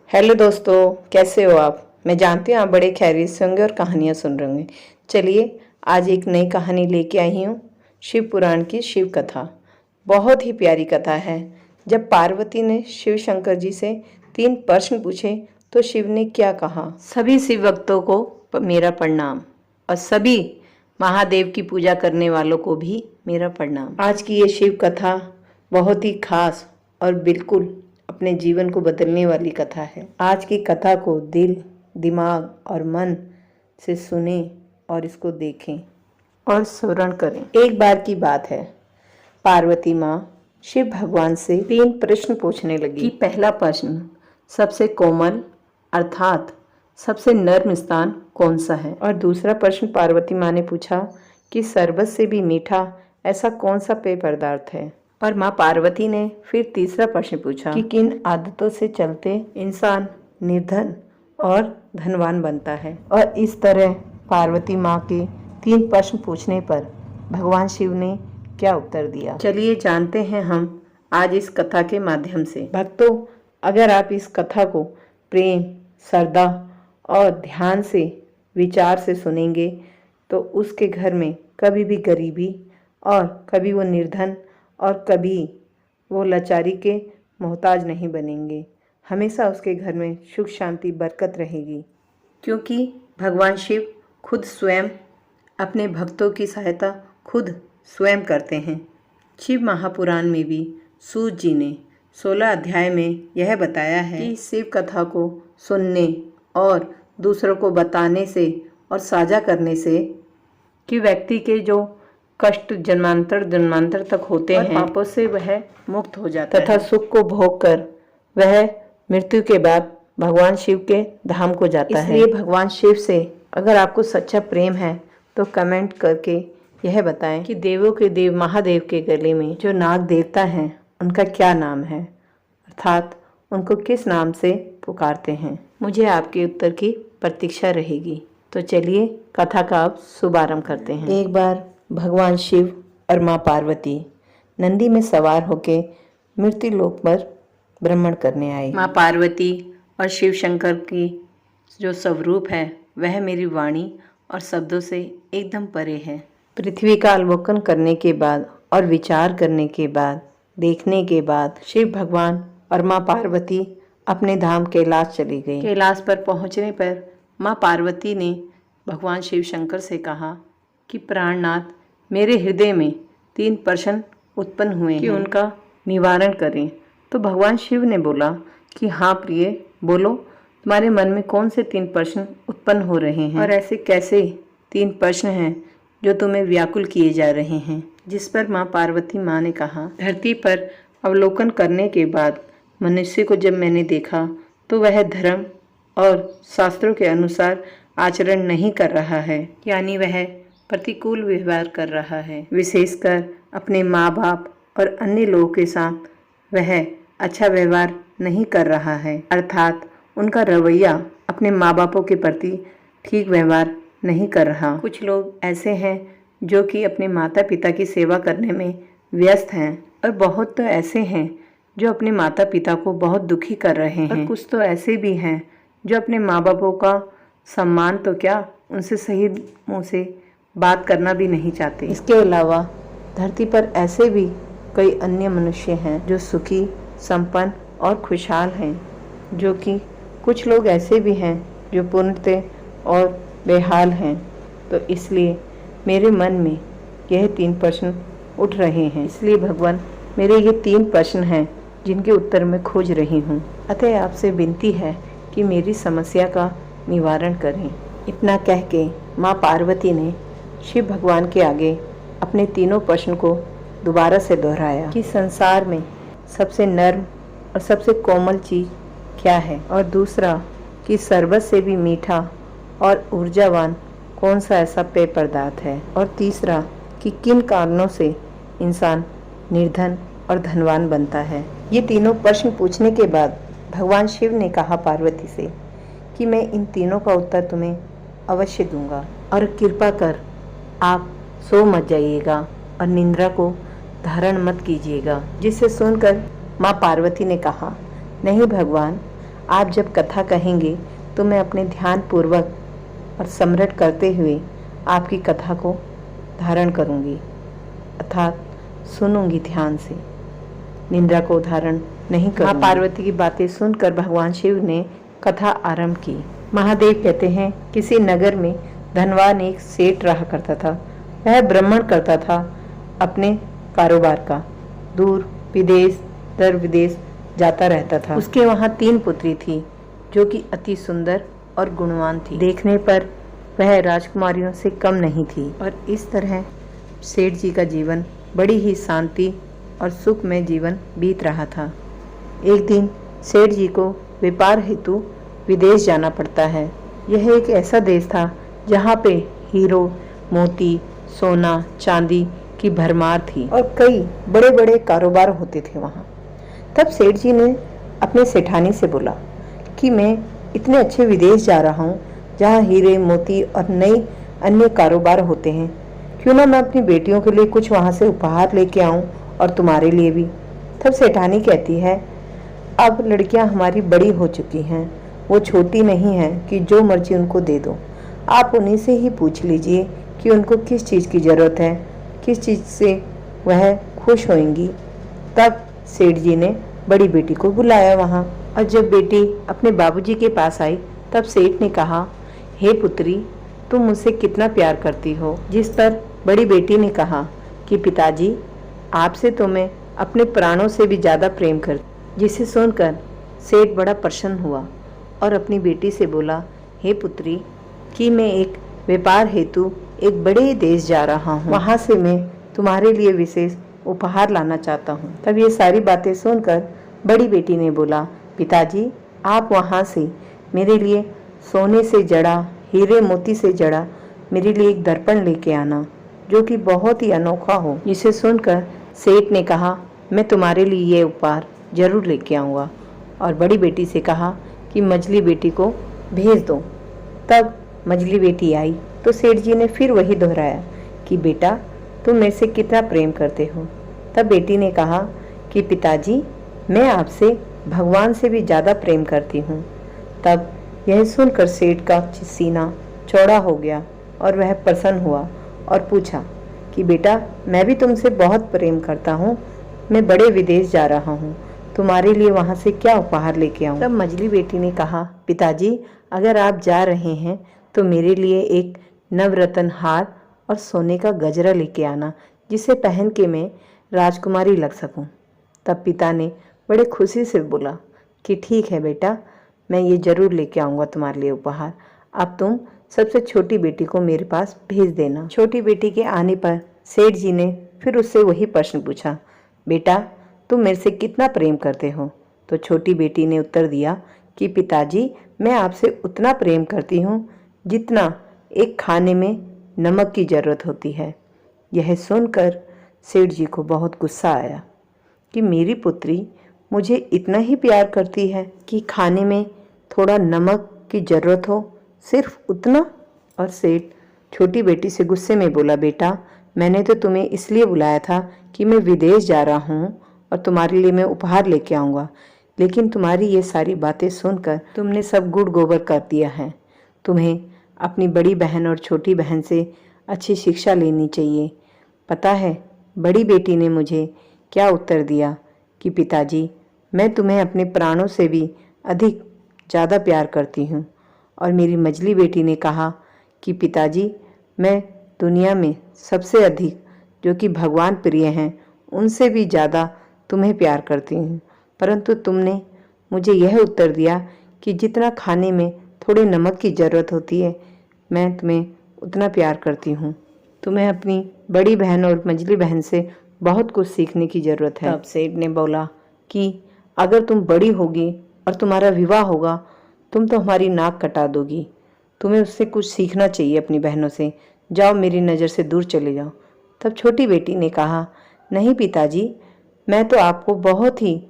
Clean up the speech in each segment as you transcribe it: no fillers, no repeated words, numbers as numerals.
Hello दोस्तों, कैसे हो आप। मैं जानती हूँ आप बड़े खैरियत से होंगे और कहानियाँ सुन रहे होंगे। चलिए आज एक नई कहानी लेके आई हूँ, शिव पुराण की शिव कथा। बहुत ही प्यारी कथा है। जब पार्वती ने शिव शंकर जी से 3 प्रश्न पूछे तो शिव ने क्या कहा। सभी शिव भक्तों को मेरा प्रणाम और सभी महादेव की पूजा करने वालों को भी मेरा प्रणाम। आज की ये शिव कथा बहुत ही खास और बिल्कुल अपने जीवन को बदलने वाली कथा है। आज की कथा को दिल, दिमाग और मन से सुने और इसको देखें और स्मरण करें। एक बार की बात है, पार्वती माँ शिव भगवान से 3 प्रश्न पूछने लगी। कि पहला प्रश्न, सबसे कोमल अर्थात सबसे नर्म स्थान कौन सा है। और दूसरा प्रश्न पार्वती माँ ने पूछा कि शरबत से भी मीठा ऐसा कौन सा पेय पदार्थ है। और माँ पार्वती ने फिर तीसरा प्रश्न पूछा कि किन आदतों से चलते इंसान निर्धन और धनवान बनता है। और इस तरह पार्वती माँ के 3 प्रश्न पूछने पर भगवान शिव ने क्या उत्तर दिया, चलिए जानते हैं हम आज इस कथा के माध्यम से। भक्तों, अगर आप इस कथा को प्रेम, श्रद्धा और ध्यान से, विचार से सुनेंगे तो उसके घर में कभी भी गरीबी और कभी वो निर्धन और कभी वो लाचारी के मोहताज नहीं बनेंगे। हमेशा उसके घर में सुख शांति बरकत रहेगी, क्योंकि भगवान शिव खुद स्वयं अपने भक्तों की सहायता खुद स्वयं करते हैं। शिव महापुराण में भी सूत जी ने 16 अध्याय में यह बताया है कि शिव कथा को सुनने और दूसरों को बताने से और साझा करने से कि व्यक्ति के जो कष्ट जन्मांतर तक होते हैं, पापों से वह मुक्त हो जाता है तथा सुख को भोग कर वह मृत्यु के बाद भगवान शिव के धाम को जाता है। इसलिए भगवान शिव से अगर आपको सच्चा प्रेम है तो कमेंट करके यह बताएं कि देवों के देव महादेव के गले में जो नाग देवता हैं उनका क्या नाम है, अर्थात उनको किस नाम से पुकारते हैं। मुझे आपके उत्तर की प्रतीक्षा रहेगी। तो चलिए कथा का अब शुभारंभ करते हैं। एक बार भगवान शिव और माँ पार्वती नंदी में सवार होके मृत्यु लोक पर भ्रमण करने आए। माँ पार्वती और शिव शंकर की जो स्वरूप है वह मेरी वाणी और शब्दों से एकदम परे है। पृथ्वी का अवलोकन करने के बाद और विचार करने के बाद, देखने के बाद शिव भगवान और माँ पार्वती अपने धाम कैलाश चली गई। कैलाश पर पहुँचने पर माँ पार्वती ने भगवान शिव शंकर से कहा कि प्राणनाथ, मेरे हृदय में 3 प्रश्न उत्पन्न हुए कि उनका निवारण करें। तो भगवान शिव ने बोला कि हाँ प्रिय, बोलो तुम्हारे मन में कौन से 3 प्रश्न उत्पन्न हो रहे हैं और ऐसे कैसे 3 प्रश्न हैं जो तुम्हें व्याकुल किए जा रहे हैं। जिस पर माँ पार्वती माँ ने कहा, धरती पर अवलोकन करने के बाद मनुष्य को जब मैंने देखा तो वह धर्म और शास्त्रों के अनुसार आचरण नहीं कर रहा है, यानी वह प्रतिकूल व्यवहार कर रहा है। विशेषकर अपने माँ बाप और अन्य लोगों के साथ वह अच्छा व्यवहार नहीं कर रहा है, अर्थात उनका रवैया अपने माँ बापों के प्रति ठीक व्यवहार नहीं कर रहा। कुछ लोग ऐसे हैं जो कि अपने माता पिता की सेवा करने में व्यस्त हैं और बहुत तो ऐसे हैं जो अपने माता पिता को बहुत दुखी कर रहे हैं। और कुछ तो ऐसे भी हैं जो अपने माँ बापों का सम्मान तो क्या, उनसे सही मुँह से बात करना भी नहीं चाहते। इसके अलावा धरती पर ऐसे भी कई अन्य मनुष्य हैं जो सुखी, संपन्न और खुशहाल हैं, जो कि कुछ लोग ऐसे भी हैं जो पूर्णतः और बेहाल हैं। तो इसलिए मेरे मन में यह 3 प्रश्न उठ रहे हैं। इसलिए भगवान, मेरे ये 3 प्रश्न हैं जिनके उत्तर मैं खोज रही हूँ। अतः आपसे विनती है कि मेरी समस्या का निवारण करें। इतना कह के माँ पार्वती ने शिव भगवान के आगे अपने 3 प्रश्न को दोबारा से दोहराया कि संसार में सबसे नर्म और सबसे कोमल चीज़ क्या है, और दूसरा कि शरबत से भी मीठा और ऊर्जावान कौन सा ऐसा पेय पदार्थ है, और तीसरा कि किन कारणों से इंसान निर्धन और धनवान बनता है। ये 3 प्रश्न पूछने के बाद भगवान शिव ने कहा पार्वती से कि मैं इन 3 का उत्तर तुम्हें अवश्य दूंगा, और कृपा कर आप सो मत जाइएगा और निंद्रा को धारण मत कीजिएगा। जिसे सुनकर माँ पार्वती ने कहा, नहीं भगवान, आप जब कथा कहेंगे तो मैं अपने ध्यान पूर्वक और सम्राट करते हुए आपकी कथा को धारण करूंगी, अर्थात सुनूंगी ध्यान से, निंद्रा को धारण नहीं करूंगी। माँ पार्वती की बातें सुनकर भगवान शिव ने कथा आरंभ की। महादेव कहते हैं, किसी नगर में धनवान एक सेठ रहा करता था। वह भ्रमण करता था अपने कारोबार का, दूर विदेश दर विदेश जाता रहता था। उसके वहाँ 3 पुत्री थी जो कि अति सुंदर और गुणवान थी। देखने पर वह राजकुमारियों से कम नहीं थी और इस तरह सेठ जी का जीवन बड़ी ही शांति और सुखमय जीवन बीत रहा था। एक दिन सेठ जी को व्यापार हेतु विदेश जाना पड़ता है। यह एक ऐसा देश था जहाँ पे हीरो, मोती, सोना, चांदी की भरमार थी और कई बड़े बड़े कारोबार होते थे वहाँ। तब सेठ जी ने अपने सेठानी से बोला कि मैं इतने अच्छे विदेश जा रहा हूँ जहाँ हीरे, मोती और नई अन्य कारोबार होते हैं, क्यों ना मैं अपनी बेटियों के लिए कुछ वहाँ से उपहार लेके आऊँ और तुम्हारे लिए भी। तब सेठानी कहती है, अब लड़कियाँ हमारी बड़ी हो चुकी हैं, वो छोटी नहीं हैं कि जो मर्जी उनको दे दो। आप उन्हीं से ही पूछ लीजिए कि उनको किस चीज़ की ज़रूरत है, किस चीज़ से वह खुश होंगी। तब सेठ जी ने बड़ी बेटी को बुलाया वहाँ, और जब बेटी अपने बाबूजी के पास आई तब सेठ ने कहा, हे पुत्री, तुम मुझसे कितना प्यार करती हो। जिस पर बड़ी बेटी ने कहा कि पिताजी, आपसे तो मैं अपने प्राणों से भी ज़्यादा प्रेम करती। जिसे सुनकर सेठ बड़ा प्रसन्न हुआ और अपनी बेटी से बोला, हे पुत्री, कि मैं एक व्यापार हेतु एक बड़े देश जा रहा हूँ, वहाँ से मैं तुम्हारे लिए विशेष उपहार लाना चाहता हूँ। तब ये सारी बातें सुनकर बड़ी बेटी ने बोला, पिताजी, आप वहाँ से मेरे लिए सोने से जड़ा, हीरे मोती से जड़ा मेरे लिए एक दर्पण लेके आना जो कि बहुत ही अनोखा हो। जिसे सुनकर सेठ ने कहा, मैं तुम्हारे लिए ये उपहार जरूर लेके आऊँगा, और बड़ी बेटी से कहा कि मझली बेटी को भेज दो। तब मझली बेटी आई तो सेठ जी ने फिर वही दोहराया कि बेटा, तुम मेरे से कितना प्रेम करते हो। तब बेटी ने कहा कि पिताजी, मैं आपसे भगवान से भी ज़्यादा प्रेम करती हूँ। तब यह सुनकर सेठ का सीना चौड़ा हो गया और वह प्रसन्न हुआ और पूछा कि बेटा, मैं भी तुमसे बहुत प्रेम करता हूँ, मैं बड़े विदेश जा रहा हूँ, तुम्हारे लिए वहाँ से क्या उपहार लेके आऊँ। तब मझली बेटी ने कहा, पिताजी, अगर आप जा रहे हैं तो मेरे लिए एक नवरत्न हार और सोने का गजरा लेके आना, जिसे पहन के मैं राजकुमारी लग सकूं। तब पिता ने बड़े खुशी से बोला कि ठीक है बेटा, मैं ये जरूर लेके आऊँगा तुम्हारे लिए उपहार। अब तुम सबसे छोटी बेटी को मेरे पास भेज देना। छोटी बेटी के आने पर सेठ जी ने फिर उससे वही प्रश्न पूछा, बेटा, तुम मेरे से कितना प्रेम करते हो। तो छोटी बेटी ने उत्तर दिया कि पिताजी, मैं आपसे उतना प्रेम करती हूँ जितना एक खाने में नमक की ज़रूरत होती है। यह सुनकर सेठ जी को बहुत गुस्सा आया कि मेरी पुत्री मुझे इतना ही प्यार करती है कि खाने में थोड़ा नमक की ज़रूरत हो, सिर्फ उतना। और सेठ छोटी बेटी से गुस्से में बोला, बेटा, मैंने तो तुम्हें इसलिए बुलाया था कि मैं विदेश जा रहा हूँ और तुम्हारे लिए मैं उपहार लेके आऊँगा, लेकिन तुम्हारी ये सारी बातें सुनकर तुमने सब गुड़ गोबर कर दिया है। तुम्हें अपनी बड़ी बहन और छोटी बहन से अच्छी शिक्षा लेनी चाहिए। पता है बड़ी बेटी ने मुझे क्या उत्तर दिया कि पिताजी, मैं तुम्हें अपने प्राणों से भी अधिक ज़्यादा प्यार करती हूँ। और मेरी मझली बेटी ने कहा कि पिताजी, मैं दुनिया में सबसे अधिक जो कि भगवान प्रिय हैं उनसे भी ज़्यादा तुम्हें प्यार करती हूँ, परंतु तुमने मुझे यह उत्तर दिया कि जितना खाने में थोड़े नमक की ज़रूरत होती है, मैं तुम्हें उतना प्यार करती हूँ। तुम्हें अपनी बड़ी बहन और मझली बहन से बहुत कुछ सीखने की ज़रूरत है। तब सेठ ने बोला कि अगर तुम बड़ी होगी और तुम्हारा विवाह होगा, तुम तो हमारी नाक कटा दोगी। तुम्हें उससे कुछ सीखना चाहिए अपनी बहनों से। जाओ, मेरी नज़र से दूर चले जाओ। तब छोटी बेटी ने कहा, नहीं पिताजी, मैं तो आपको बहुत ही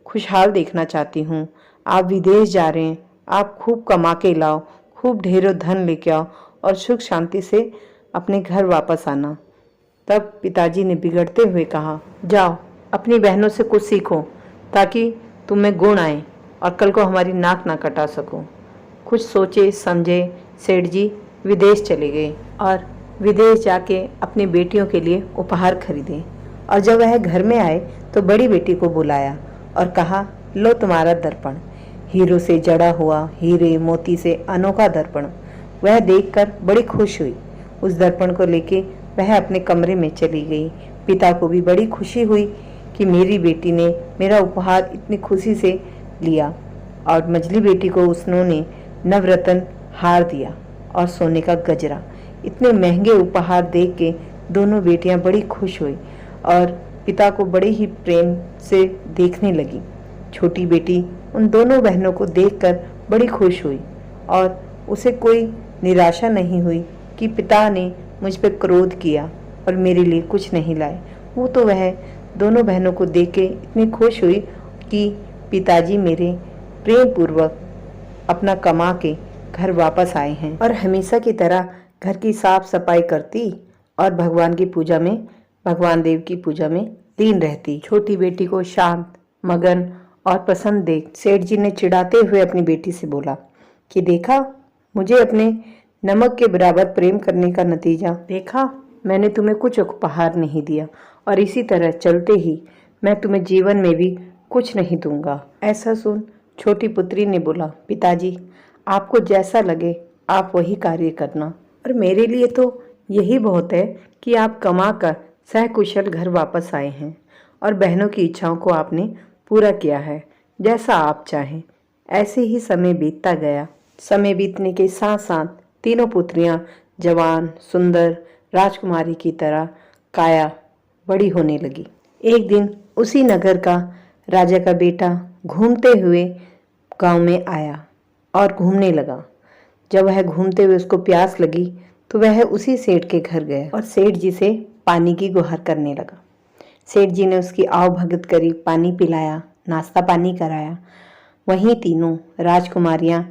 खुशहाल देखना चाहती हूँ। आप विदेश जा रहे हैं, आप खूब कमा के लाओ, खूब ढेरों धन लेके आओ और सुख शांति से अपने घर वापस आना। तब पिताजी ने बिगड़ते हुए कहा, जाओ अपनी बहनों से कुछ सीखो ताकि तुम में गुण आए और कल को हमारी नाक ना कटा सको। कुछ सोचे समझे सेठ जी विदेश चले गए और विदेश जाके अपनी बेटियों के लिए उपहार खरीदे। और जब वह घर में आए तो बड़ी बेटी को बुलाया और कहा, लो तुम्हारा दर्पण, हीरो से जड़ा हुआ, हीरे मोती से अनोखा दर्पण। वह देखकर बड़ी खुश हुई। उस दर्पण को लेके वह अपने कमरे में चली गई। पिता को भी बड़ी खुशी हुई कि मेरी बेटी ने मेरा उपहार इतनी खुशी से लिया। और मझली बेटी को उन्होंने नवरत्न हार दिया और सोने का गजरा। इतने महंगे उपहार देख के दोनों बेटियां बड़ी खुश हुई और पिता को बड़े ही प्रेम से देखने लगी। छोटी बेटी उन दोनों बहनों को देखकर बड़ी खुश हुई और उसे कोई निराशा नहीं हुई कि पिता ने मुझ पर क्रोध किया और मेरे लिए कुछ नहीं लाए। वो तो वह दोनों बहनों को देख के इतनी खुश हुई कि पिताजी मेरे प्रेम पूर्वक अपना कमा के घर वापस आए हैं और हमेशा की तरह घर की साफ सफाई करती और भगवान की पूजा में, भगवान देव की पूजा में लीन रहती। छोटी बेटी को शांत, मगन और पसंद देख सेठ जी ने चिढ़ाते हुए अपनी बेटी से बोला कि देखा, मुझे अपने नमक के बराबर प्रेम करने का नतीजा देखा। मैंने तुम्हें कुछ उपहार नहीं दिया और इसी तरह चलते ही मैं तुम्हें जीवन में भी कुछ नहीं दूंगा। ऐसा सुन छोटी पुत्री ने बोला, पिताजी आपको जैसा लगे आप वही कार्य करना और मेरे लिए तो यही बहुत है कि आप कमा कर सहकुशल घर वापस आए हैं और बहनों की इच्छाओं को आपने पूरा किया है। जैसा आप चाहें। ऐसे ही समय बीतता गया। समय बीतने के साथ साथ तीनों पुत्रियां जवान, सुंदर, राजकुमारी की तरह काया बड़ी होने लगी। एक दिन उसी नगर का राजा का बेटा घूमते हुए गांव में आया और घूमने लगा। जब वह घूमते हुए उसको प्यास लगी तो वह उसी सेठ के घर गया और सेठ जी से पानी की गुहार करने लगा। सेठ जी ने उसकी आव भगत करी, पानी पिलाया, नाश्ता पानी कराया। वहीं तीनों राजकुमारियां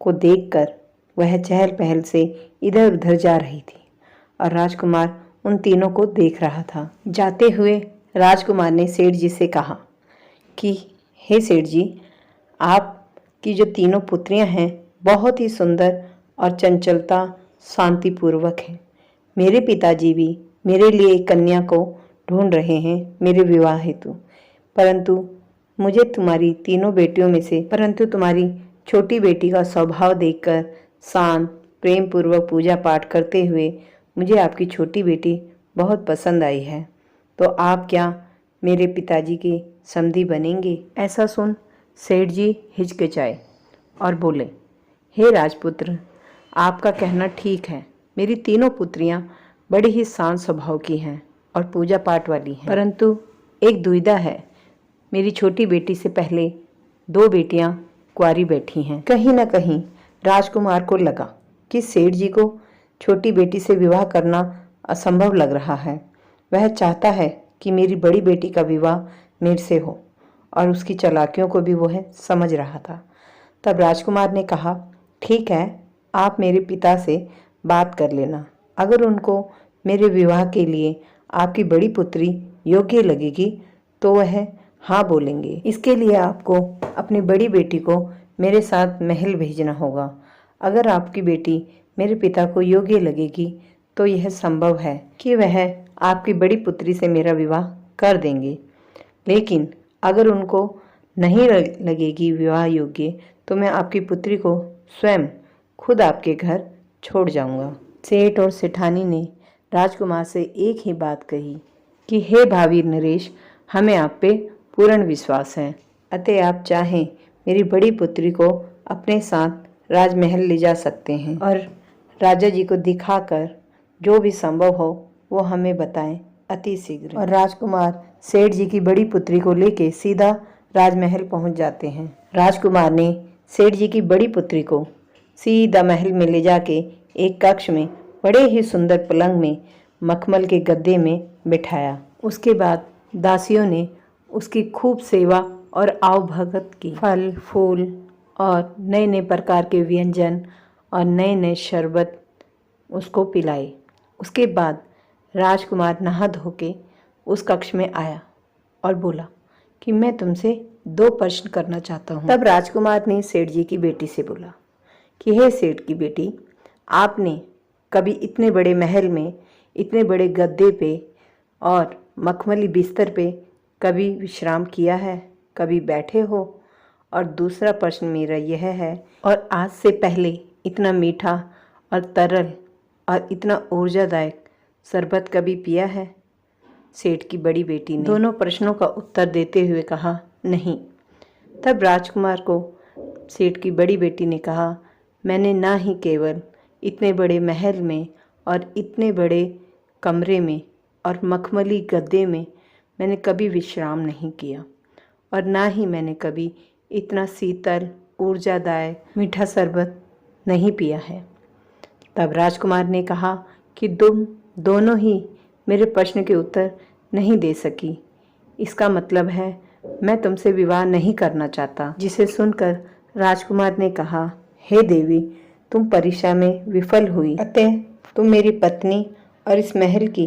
को देखकर वह चहल पहल से इधर उधर जा रही थी और राजकुमार उन तीनों को देख रहा था। जाते हुए राजकुमार ने सेठ जी से कहा कि हे सेठ जी, आपकी जो तीनों पुत्रियां हैं बहुत ही सुंदर और चंचलता शांतिपूर्वक है। मेरे पिताजी भी मेरे लिए एक कन्या को ढूंढ रहे हैं मेरे विवाह हेतु, परंतु मुझे तुम्हारी तीनों बेटियों में से तुम्हारी छोटी बेटी का स्वभाव देखकर, शांत प्रेम पूर्वक पूजा पाठ करते हुए मुझे आपकी छोटी बेटी बहुत पसंद आई है। तो आप क्या मेरे पिताजी के समधी बनेंगे? ऐसा सुन सेठ जी हिचकिचाए और बोले, हे राजपुत्र, आपका कहना ठीक है। मेरी तीनों पुत्रियां बड़ी ही शांत स्वभाव की हैं और पूजा पाठ वाली हैं, परंतु एक दुविधा है। मेरी छोटी बेटी से पहले दो बेटियां कुंवारी बैठी हैं। कहीं न कहीं राजकुमार को लगा कि सेठ जी को छोटी बेटी से विवाह करना असंभव लग रहा है। वह चाहता है कि मेरी बड़ी बेटी का विवाह मेरे से हो और उसकी चालाकियों को भी वह समझ रहा था। तब राजकुमार ने कहा, ठीक है, आप मेरे पिता से बात कर लेना। अगर उनको मेरे विवाह के लिए आपकी बड़ी पुत्री योग्य लगेगी तो वह हाँ बोलेंगे। इसके लिए आपको अपनी बड़ी बेटी को मेरे साथ महल भेजना होगा। अगर आपकी बेटी मेरे पिता को योग्य लगेगी तो यह संभव है कि वह आपकी बड़ी पुत्री से मेरा विवाह कर देंगे, लेकिन अगर उनको नहीं लगेगी विवाह योग्य तो मैं आपकी पुत्री को स्वयं खुद आपके घर छोड़ जाऊंगा। सेठ और सेठानी ने राजकुमार से एक ही बात कही कि हे भावी नरेश, हमें आप पे पूर्ण विश्वास है, अतः आप चाहें मेरी बड़ी पुत्री को अपने साथ राजमहल ले जा सकते हैं और राजा जी को दिखाकर जो भी संभव हो वो हमें बताएं अति शीघ्र। और राजकुमार सेठ जी की बड़ी पुत्री को लेके सीधा राजमहल पहुंच जाते हैं। राजकुमार ने सेठ जी की बड़ी पुत्री को सीधा महल में ले जाके एक कक्ष में बड़े ही सुंदर पलंग में मखमल के गद्दे में बिठाया। उसके बाद दासियों ने उसकी खूब सेवा और आवभगत की। फल फूल और नए नए प्रकार के व्यंजन और नए नए शरबत उसको पिलाए। उसके बाद राजकुमार नहा धो के उस कक्ष में आया और बोला कि मैं तुमसे 2 प्रश्न करना चाहता हूँ। तब राजकुमार ने सेठ जी की बेटी से बोला कि हे सेठ की बेटी, आपने कभी इतने बड़े महल में इतने बड़े गद्दे पे और मखमली बिस्तर पे कभी विश्राम किया है? कभी बैठे हो? और दूसरा प्रश्न मेरा यह है, और आज से पहले इतना मीठा और तरल और इतना ऊर्जादायक शरबत कभी पिया है? सेठ की बड़ी बेटी ने दोनों प्रश्नों का उत्तर देते हुए कहा, नहीं। तब राजकुमार को सेठ की बड़ी बेटी ने कहा, मैंने ना ही केवल इतने बड़े महल में और इतने बड़े कमरे में और मखमली गद्दे में मैंने कभी विश्राम नहीं किया, और ना ही मैंने कभी इतना शीतल ऊर्जादायक मीठा शरबत नहीं पिया है। तब राजकुमार ने कहा कि तुम दोनों ही मेरे प्रश्न के उत्तर नहीं दे सकी। इसका मतलब है मैं तुमसे विवाह नहीं करना चाहता। जिसे सुनकर राजकुमार ने कहा, हे देवी, तुम परीक्षा में विफल हुई, अतः तुम मेरी पत्नी और इस महल की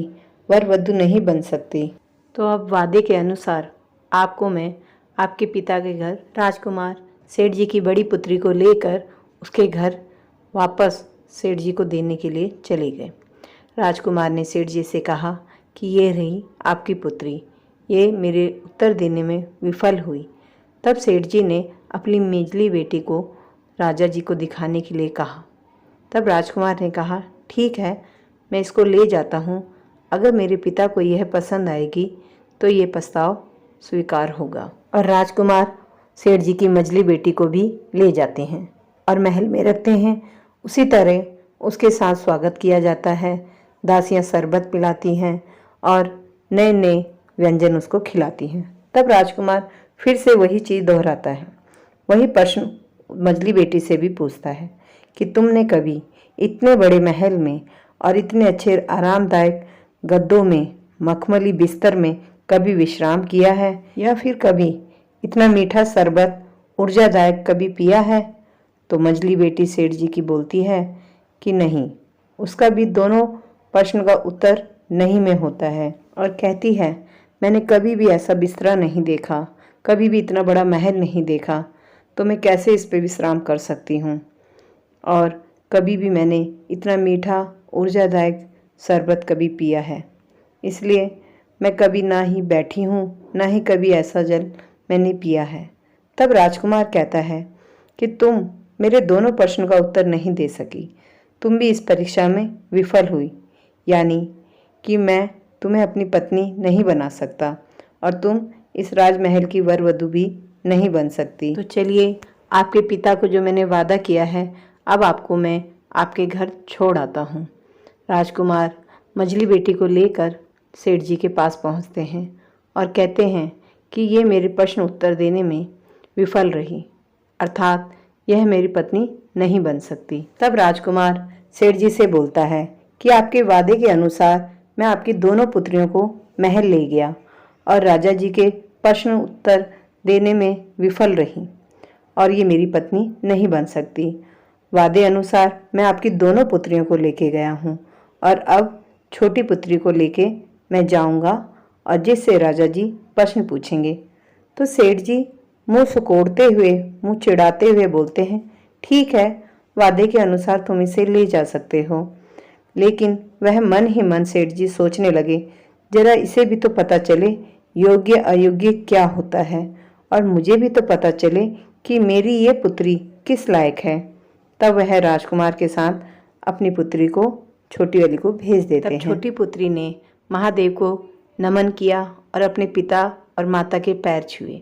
वर वधू नहीं बन सकती। तो अब वादे के अनुसार आपको मैं आपके पिता के घर, राजकुमार सेठ जी की बड़ी पुत्री को लेकर उसके घर वापस सेठ जी को देने के लिए चले गए। राजकुमार ने सेठ जी से कहा कि ये रही आपकी पुत्री, ये मेरे उत्तर देने में विफल हुई। तब सेठ जी ने अपनी मेजली बेटी को राजा जी को दिखाने के लिए कहा। तब राजकुमार ने कहा, ठीक है, मैं इसको ले जाता हूँ। अगर मेरे पिता को यह पसंद आएगी तो ये प्रस्ताव स्वीकार होगा। और राजकुमार सेठ जी की मझली बेटी को भी ले जाते हैं और महल में रखते हैं। उसी तरह उसके साथ स्वागत किया जाता है। दासियां शरबत पिलाती हैं और नए नए व्यंजन उसको खिलाती हैं। तब राजकुमार फिर से वही चीज़ दोहराता है, वही प्रश्न मझली बेटी से भी पूछता है कि तुमने कभी इतने बड़े महल में और इतने अच्छे आरामदायक गद्दों में, मखमली बिस्तर में कभी विश्राम किया है, या फिर कभी इतना मीठा शरबत ऊर्जादायक कभी पिया है? तो मझली बेटी सेठ जी की बोलती है कि नहीं। उसका भी दोनों प्रश्न का उत्तर नहीं में होता है और कहती है, मैंने कभी भी ऐसा बिस्तरा नहीं देखा, कभी भी इतना बड़ा महल नहीं देखा, तो मैं कैसे इस पे विश्राम कर सकती हूँ? और कभी भी मैंने इतना मीठा ऊर्जादायक शरबत कभी पिया है, इसलिए मैं कभी ना ही बैठी हूँ, ना ही कभी ऐसा जल मैंने पिया है। तब राजकुमार कहता है कि तुम मेरे दोनों प्रश्नों का उत्तर नहीं दे सकी, तुम भी इस परीक्षा में विफल हुई, यानी कि मैं तुम्हें अपनी पत्नी नहीं बना सकता और तुम इस राजमहल की वर वधू भी नहीं बन सकती। तो चलिए, आपके पिता को जो मैंने वादा किया है, अब आपको मैं आपके घर छोड़ आता हूँ। राजकुमार मझली बेटी को लेकर सेठ जी के पास पहुँचते हैं और कहते हैं कि ये मेरे प्रश्न उत्तर देने में विफल रही, अर्थात यह मेरी पत्नी नहीं बन सकती। तब राजकुमार सेठ जी से बोलता है कि आपके वादे के अनुसार मैं आपकी दोनों पुत्रियों को महल ले गया और राजा जी के प्रश्न उत्तर देने में विफल रही, और ये मेरी पत्नी नहीं बन सकती। वादे अनुसार मैं आपकी दोनों पुत्रियों को लेके गया हूँ और अब छोटी पुत्री को लेके मैं जाऊँगा, और जिससे राजा जी प्रश्न पूछेंगे। तो सेठ जी मुंह सुकोड़ते हुए, मुंह चिढ़ाते हुए बोलते हैं, ठीक है, वादे के अनुसार तुम इसे ले जा सकते हो। लेकिन वह मन ही मन सेठ जी सोचने लगे, जरा इसे भी तो पता चले योग्य अयोग्य क्या होता है, और मुझे भी तो पता चले कि मेरी ये पुत्री किस लायक है। तब वह राजकुमार के साथ अपनी पुत्री को, छोटी वाली को, भेज देते हैं। छोटी पुत्री ने महादेव को नमन किया और अपने पिता और माता के पैर छुए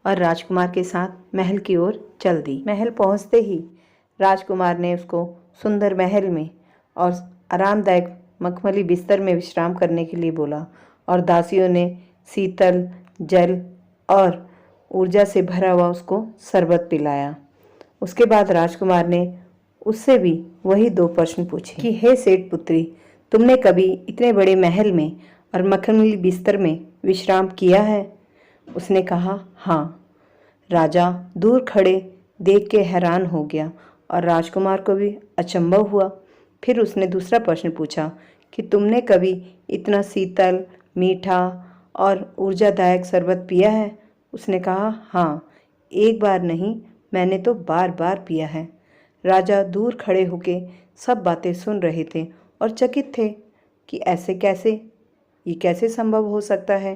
और राजकुमार के साथ महल की ओर चल दी। महल पहुंचते ही राजकुमार ने उसको सुंदर महल में और आरामदायक मखमली बिस्तर में विश्राम करने के लिए बोला, और दासियों ने शीतल जल और ऊर्जा से भरा हुआ उसको शरबत पिलाया। उसके बाद राजकुमार ने उससे भी वही 2 प्रश्न पूछे कि हे सेठ पुत्री, तुमने कभी इतने बड़े महल में और मखमली बिस्तर में विश्राम किया है? उसने कहा, हाँ। राजा दूर खड़े देख के हैरान हो गया और राजकुमार को भी अचंभव हुआ। फिर उसने दूसरा प्रश्न पूछा कि तुमने कभी इतना शीतल, मीठा और ऊर्जादायक शरबत पिया है? उसने कहा, हाँ। एक बार नहीं, मैंने तो बार बार पिया है। राजा दूर खड़े होके सब बातें सुन रहे थे और चकित थे कि ऐसे कैसे, ये कैसे संभव हो सकता है।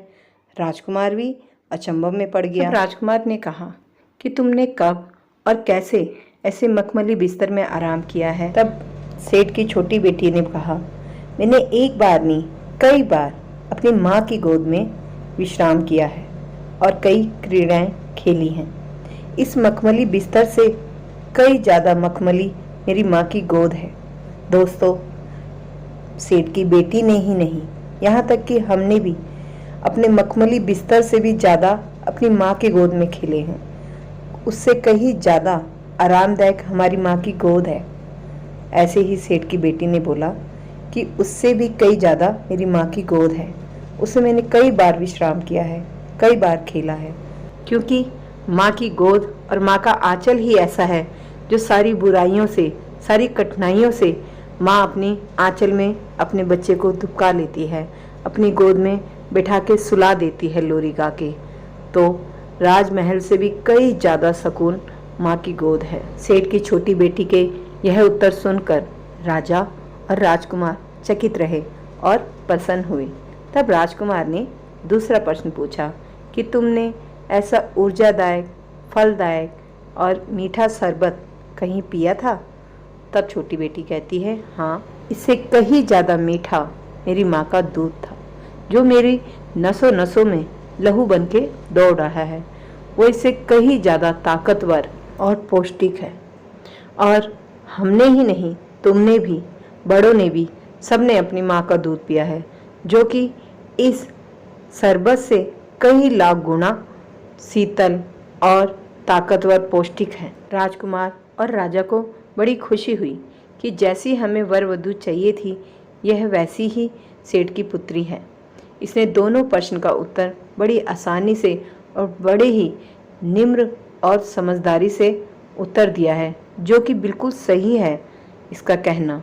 राजकुमार भी अचंभव में पड़ गया। राजकुमार ने कहा कि तुमने कब और कैसे ऐसे मखमली बिस्तर में आराम किया है। तब सेठ की छोटी बेटी ने कहा, मैंने एक बार नहीं, कई बार अपनी माँ की गोद में विश्राम किया है और कई क्रीड़ाएं खेली हैं। इस मखमली बिस्तर से कई ज़्यादा मखमली मेरी माँ की गोद है। दोस्तों, सेठ की बेटी ने ही नहीं, यहाँ तक कि हमने भी अपने मखमली बिस्तर से भी ज़्यादा अपनी माँ की गोद में खेले हैं। उससे कहीं ज़्यादा आरामदायक हमारी माँ की गोद है। ऐसे ही सेठ की बेटी ने बोला कि उससे भी कई ज़्यादा मेरी माँ की गोद है। उससे मैंने कई बार विश्राम किया है, कई बार खेला है, क्योंकि माँ की गोद और माँ का आंचल ही ऐसा है जो सारी बुराइयों से, सारी कठिनाइयों से माँ अपनी आंचल में अपने बच्चे को दुबका लेती है, अपनी गोद में बिठा के सुला देती है लोरी गा के। तो राजमहल से भी कई ज़्यादा सुकून माँ की गोद है। सेठ की छोटी बेटी के यह उत्तर सुनकर राजा और राजकुमार चकित रहे और प्रसन्न हुए। तब राजकुमार ने दूसरा प्रश्न पूछा कि तुमने ऐसा ऊर्जादायक, फलदायक और मीठा शरबत कहीं पिया था? तब छोटी बेटी कहती है, हाँ, इससे कहीं ज़्यादा मीठा मेरी माँ का दूध था, जो मेरी नसों नसों में लहू बन के दौड़ रहा है। वो इससे कहीं ज़्यादा ताकतवर और पौष्टिक है। और हमने ही नहीं, तुमने भी, बड़ों ने भी, सबने अपनी माँ का दूध पिया है, जो कि इस शरबत से कई लाख गुना शीतल और ताकतवर पौष्टिक है। राजकुमार और राजा को बड़ी खुशी हुई कि जैसी हमें वर वधू चाहिए थी, यह वैसी ही सेठ की पुत्री है। इसने दोनों प्रश्न का उत्तर बड़ी आसानी से और बड़े ही निम्र और समझदारी से उत्तर दिया है, जो कि बिल्कुल सही है इसका कहना।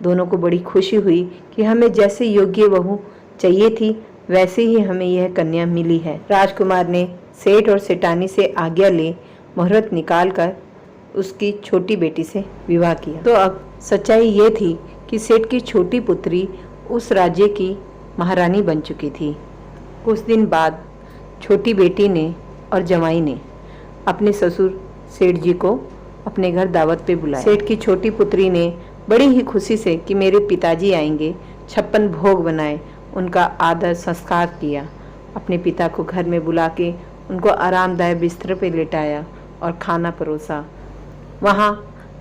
दोनों को बड़ी खुशी हुई कि हमें जैसे योग्य बहू चाहिए थी, वैसे ही हमें यह कन्या मिली है। राजकुमार ने सेठ और सेठानी से आज्ञा ले मुहूर्त निकालकर उसकी छोटी बेटी से विवाह किया। तो अब सच्चाई ये थी कि सेठ की छोटी पुत्री उस राज्य की महारानी बन चुकी थी। कुछ दिन बाद छोटी बेटी ने और जमाई ने अपने ससुर सेठ जी को अपने घर दावत पे बुलाया। सेठ की छोटी पुत्री ने बड़ी ही खुशी से कि मेरे पिताजी आएंगे, 56 भोग बनाए, उनका आदर संस्कार किया। अपने पिता को घर में बुला के उनको आरामदायक बिस्तर पे लेटाया और खाना परोसा। वहाँ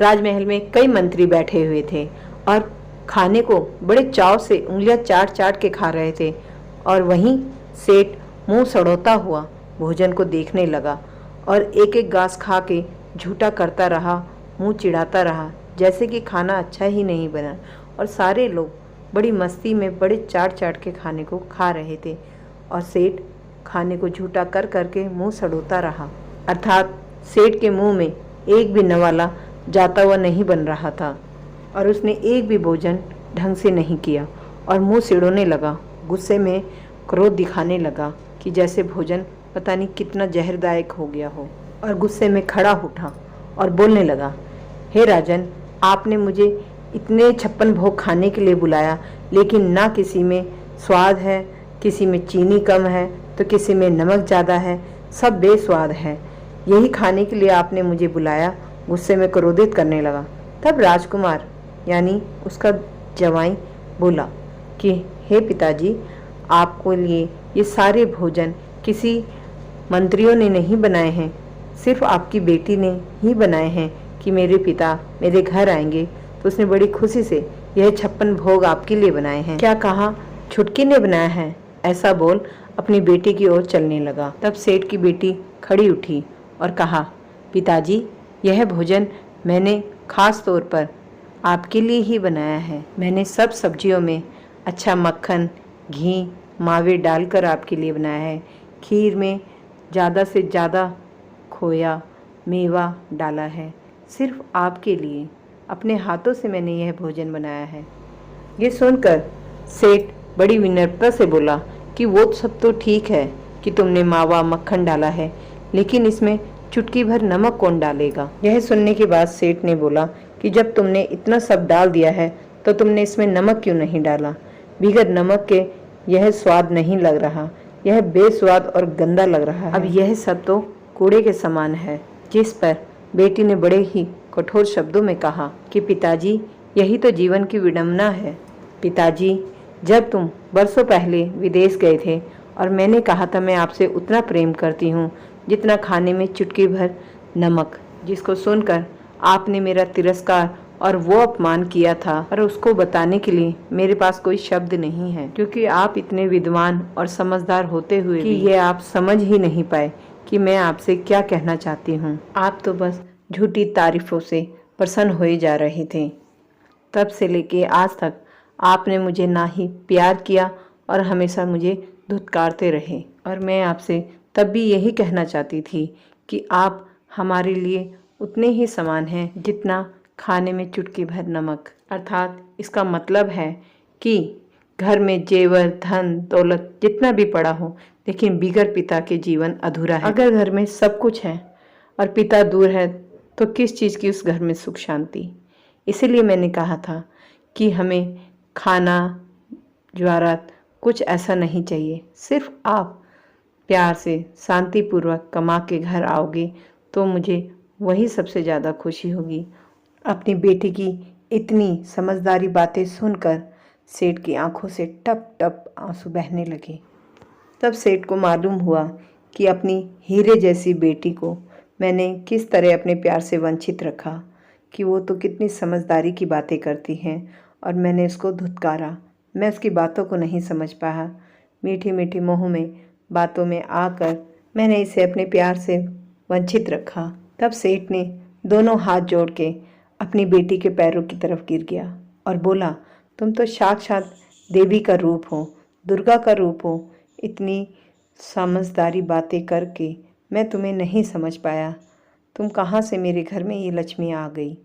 राजमहल में कई मंत्री बैठे हुए थे और खाने को बड़े चाव से उंगलियां चाट चाट के खा रहे थे। और वहीं सेठ मुंह सड़ोता हुआ भोजन को देखने लगा और एक एक गास खा के झूठा करता रहा, मुंह चिढ़ाता रहा, जैसे कि खाना अच्छा ही नहीं बना। और सारे लोग बड़ी मस्ती में बड़े चाट चाट के खाने को खा रहे थे और सेठ खाने को झूठा कर करके मुंह सड़ोता रहा। अर्थात सेठ के मुंह में एक भी नवाला जाता हुआ नहीं बन रहा था और उसने एक भी भोजन ढंग से नहीं किया और मुंह सिड़ोने लगा, गुस्से में क्रोध दिखाने लगा कि जैसे भोजन पता नहीं कितना जहरदायक हो गया हो। और गुस्से में खड़ा उठा और बोलने लगा, हे राजन, आपने मुझे इतने 56 भोग खाने के लिए बुलाया, लेकिन ना किसी में स्वाद है, किसी में चीनी कम है तो किसी में नमक ज़्यादा है, सब बेस्वाद है। यही खाने के लिए आपने मुझे बुलाया। गुस्से में क्रोधित करने लगा। तब राजकुमार यानी उसका जवाई बोला कि हे पिताजी, आपको लिए ये सारे भोजन किसी मंत्रियों ने नहीं बनाए हैं, सिर्फ आपकी बेटी ने ही बनाए हैं कि मेरे पिता मेरे घर आएंगे तो उसने बड़ी खुशी से यह 56 भोग आपके लिए बनाए हैं। क्या कहा, छुटकी ने बनाया है? ऐसा बोल अपनी बेटी की ओर चलने लगा। तब सेठ की बेटी खड़ी उठी और कहा, पिताजी, यह भोजन मैंने खास तौर पर आपके लिए ही बनाया है। मैंने सब सब्जियों में अच्छा मक्खन, घी, मावे डालकर आपके लिए बनाया है। खीर में ज़्यादा से ज़्यादा खोया, मेवा डाला है। सिर्फ आपके लिए अपने हाथों से मैंने यह भोजन बनाया है। ये सुनकर सेठ बड़ी विनम्रता से बोला कि वो सब तो ठीक है कि तुमने मावा मक्खन डाला है, लेकिन इसमें चुटकी भर नमक कौन डालेगा। यह सुनने के बाद सेठ ने बोला कि जब तुमने इतना सब डाल दिया है तो तुमने इसमें नमक क्यों नहीं डाला। बगैर नमक के यह स्वाद नहीं लग रहा, यह बेस्वाद और गंदा लग रहा है। अब यह सब तो कूड़े के समान है। जिस पर बेटी ने बड़े ही कठोर शब्दों में कहा कि पिताजी, यही तो जीवन की विडंबना है। पिताजी, जब तुम बरसों पहले विदेश गए थे और मैंने कहा था मैं आपसे उतना प्रेम करती हूँ जितना खाने में चुटकी भर नमक, जिसको सुनकर आपने मेरा तिरस्कार और वो अपमान किया था, और उसको बताने के लिए मेरे पास कोई शब्द नहीं है, क्योंकि आप इतने विद्वान और समझदार होते हुए कि ये आप समझ ही नहीं पाए कि मैं आपसे क्या कहना चाहती हूँ। आप तो बस झूठी तारीफों से प्रसन्न होए जा रहे थे। तब से लेके आज तक आपने मुझे ना ही प्यार किया और हमेशा मुझे धुतकारते रहे। और मैं आपसे तब भी यही कहना चाहती थी कि आप हमारे लिए उतने ही समान हैं जितना खाने में चुटकी भर नमक। अर्थात इसका मतलब है कि घर में जेवर, धन, दौलत जितना भी पड़ा हो, लेकिन बिगर पिता के जीवन अधूरा है। अगर घर में सब कुछ है और पिता दूर है तो किस चीज़ की उस घर में सुख शांति। इसीलिए मैंने कहा था कि हमें खाना ज्वारात कुछ ऐसा नहीं चाहिए। सिर्फ आप प्यार से शांतिपूर्वक कमा के घर आओगे तो मुझे वही सबसे ज़्यादा खुशी होगी। अपनी बेटी की इतनी समझदारी बातें सुनकर सेठ की आंखों से टप टप आंसू बहने लगे। तब सेठ को मालूम हुआ कि अपनी हीरे जैसी बेटी को मैंने किस तरह अपने प्यार से वंचित रखा, कि वो तो कितनी समझदारी की बातें करती हैं और मैंने उसको धुतकारा। मैं उसकी बातों को नहीं समझ पाया। मीठी मीठी मोह में बातों में आकर मैंने इसे अपने प्यार से वंचित रखा। तब सेठ ने दोनों हाथ जोड़ के अपनी बेटी के पैरों की तरफ गिर गया और बोला, तुम तो साक्षात देवी का रूप हो, दुर्गा का रूप हो। इतनी समझदारी बातें करके मैं तुम्हें नहीं समझ पाया। तुम कहाँ से मेरे घर में ये लक्ष्मी आ गई।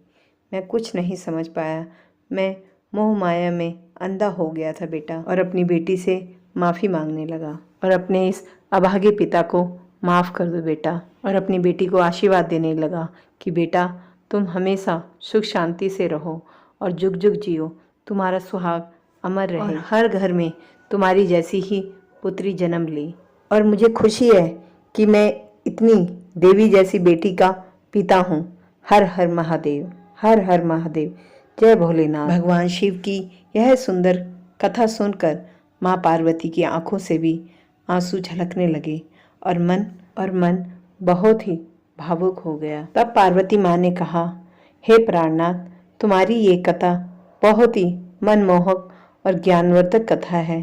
मैं कुछ नहीं समझ पाया। मैं मोह माया में अंधा हो गया था बेटा। और अपनी बेटी से माफ़ी मांगने लगा और अपने इस अभागे पिता को माफ़ कर दो बेटा। और अपनी बेटी को आशीर्वाद देने लगा कि बेटा, तुम हमेशा सुख शांति से रहो और जुग जुग जियो, तुम्हारा सुहाग अमर रहे, और हर घर में तुम्हारी जैसी ही पुत्री जन्म ली। और मुझे खुशी है कि मैं इतनी देवी जैसी बेटी का पिता हूँ। हर हर महादेव, हर हर महादेव, जय भोलेनाथ। भगवान शिव की यह सुंदर कथा सुनकर माँ पार्वती की आंखों से भी आंसू झलकने लगे और मन बहुत ही भावुक हो गया। तब पार्वती माँ ने कहा, हे प्राणनाथ, तुम्हारी ये कथा बहुत ही मनमोहक और ज्ञानवर्धक कथा है।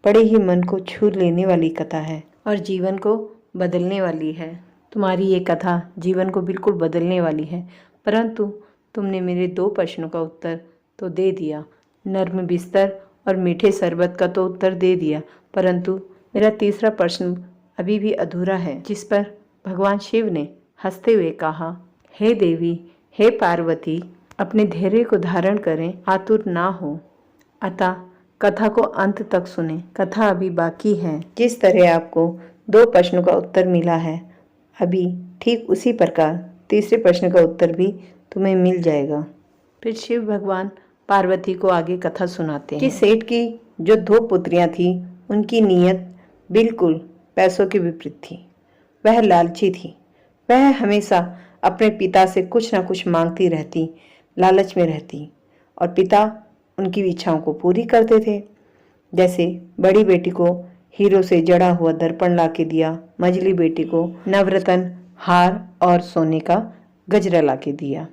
बड़े ही मन को छू लेने वाली कथा है और जीवन को बदलने वाली है। तुम्हारी ये कथा जीवन को बिल्कुल बदलने वाली है। परंतु तुमने मेरे 2 प्रश्नों का उत्तर तो दे दिया। नर्म बिस्तर और मीठे शरबत का तो उत्तर दे दिया, परंतु मेरा तीसरा प्रश्न अभी भी अधूरा है, जिस पर भगवान शिव ने हंसते हुए कहा, हे देवी, हे पार्वती, अपने धैर्य को धारण करें, आतुर ना हो, अतः कथा को अंत तक सुने, कथा अभी बाकी है। जिस तरह आपको 2 प्रश्नों का उत्तर मिला है, अभी ठीक उसी प्रकार तीसरे प्रश्न का उत्तर भी तुम्हें मिल जाएगा। फिर शिव भगवान पार्वती को आगे कथा सुनाते हैं कि सेठ की जो 2 पुत्रियां थी, उनकी नीयत बिल्कुल पैसों के विपरीत थी। वह लालची थी। वह हमेशा अपने पिता से कुछ ना कुछ मांगती रहती, लालच में रहती, और पिता उनकी इच्छाओं को पूरी करते थे। जैसे बड़ी बेटी को हीरो से जड़ा हुआ दर्पण ला के दिया, मझली बेटी को नवरत्न हार और सोने का गजरा ला के दिया।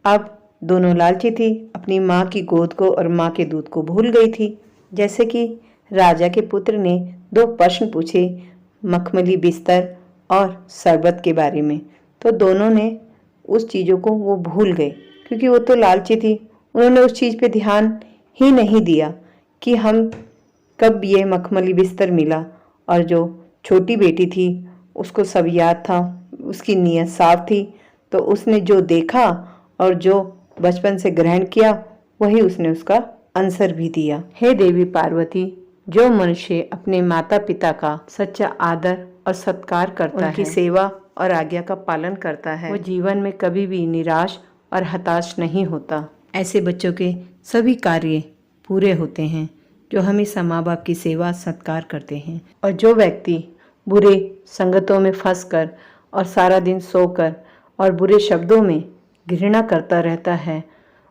अब दोनों लालची थी, अपनी माँ की गोद को और माँ के दूध को भूल गई थी। जैसे कि राजा के पुत्र ने 2 प्रश्न पूछे, मखमली बिस्तर और शरबत के बारे में, तो दोनों ने उस चीज़ों को वो भूल गए, क्योंकि वो तो लालची थी। उन्होंने उस चीज़ पे ध्यान ही नहीं दिया कि हम कब ये मखमली बिस्तर मिला। और जो छोटी बेटी थी, उसको सब याद था, उसकी नीयत साफ थी, तो उसने जो देखा और जो बचपन से ग्रहण किया, वही उसने उसका आंसर भी दिया। हे देवी पार्वती, जो मनुष्य अपने माता पिता का सच्चा आदर और सत्कार करता है, उनकी सेवा और आज्ञा का पालन करता है वो जीवन में कभी भी निराश और हताश नहीं होता। ऐसे बच्चों के सभी कार्य पूरे होते हैं जो हमेशा माँ बाप की सेवा सत्कार करते हैं। और जो व्यक्ति बुरे संगतों में फंसकर और सारा दिन सोकर और बुरे शब्दों में घृणा करता रहता है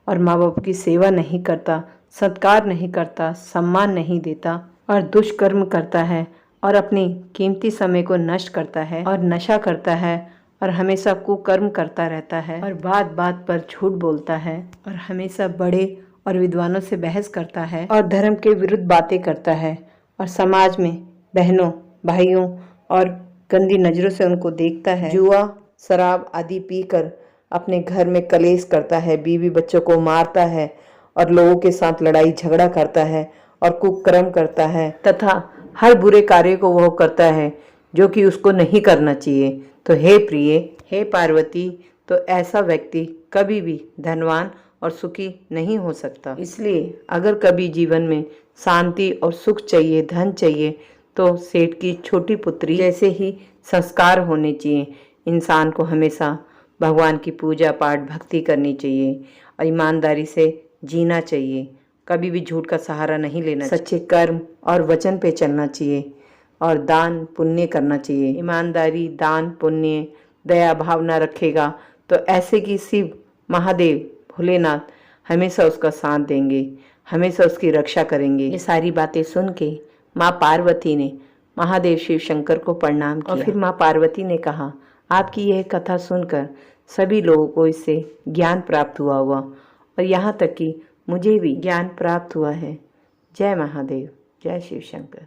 और माँ बाप की सेवा नहीं करता, सत्कार नहीं करता, सम्मान नहीं देता और दुष्कर्म करता है और अपनी कीमती समय को नष्ट करता है और नशा करता है और हमेशा कुकर्म करता रहता है और बात बात पर झूठ बोलता है और हमेशा बड़े और विद्वानों से बहस करता है और धर्म के विरुद्ध बातें करता है और समाज में बहनों भाइयों और गंदी नजरों से उनको देखता है, जुआ शराब आदि पीकर अपने घर में कलेश करता है, बीवी बच्चों को मारता है और लोगों के साथ लड़ाई झगड़ा करता है और कुकर्म करता है तथा हर बुरे कार्य को वह करता है जो कि उसको नहीं करना चाहिए। तो हे प्रिय, हे पार्वती, तो ऐसा व्यक्ति कभी भी धनवान और सुखी नहीं हो सकता। इसलिए अगर कभी जीवन में शांति और सुख चाहिए, धन चाहिए, तो सेठ की छोटी पुत्री जैसे ही संस्कार होने चाहिए। इंसान को हमेशा भगवान की पूजा पाठ भक्ति करनी चाहिए और ईमानदारी से जीना चाहिए। कभी भी झूठ का सहारा नहीं लेना, सच्चे कर्म और वचन पे चलना चाहिए और दान पुण्य करना चाहिए। ईमानदारी, दान पुण्य, दया भावना रखेगा तो ऐसे की शिव महादेव भोलेनाथ हमेशा उसका साथ देंगे, हमेशा उसकी रक्षा करेंगे। ये सारी बातें सुन के माँ पार्वती ने महादेव शिव शंकर को प्रणाम किया और फिर माँ पार्वती ने कहा, आपकी यह कथा सुनकर सभी लोगों को इससे ज्ञान प्राप्त हुआ और यहाँ तक कि मुझे भी ज्ञान प्राप्त हुआ है। जय महादेव, जय शिव शंकर।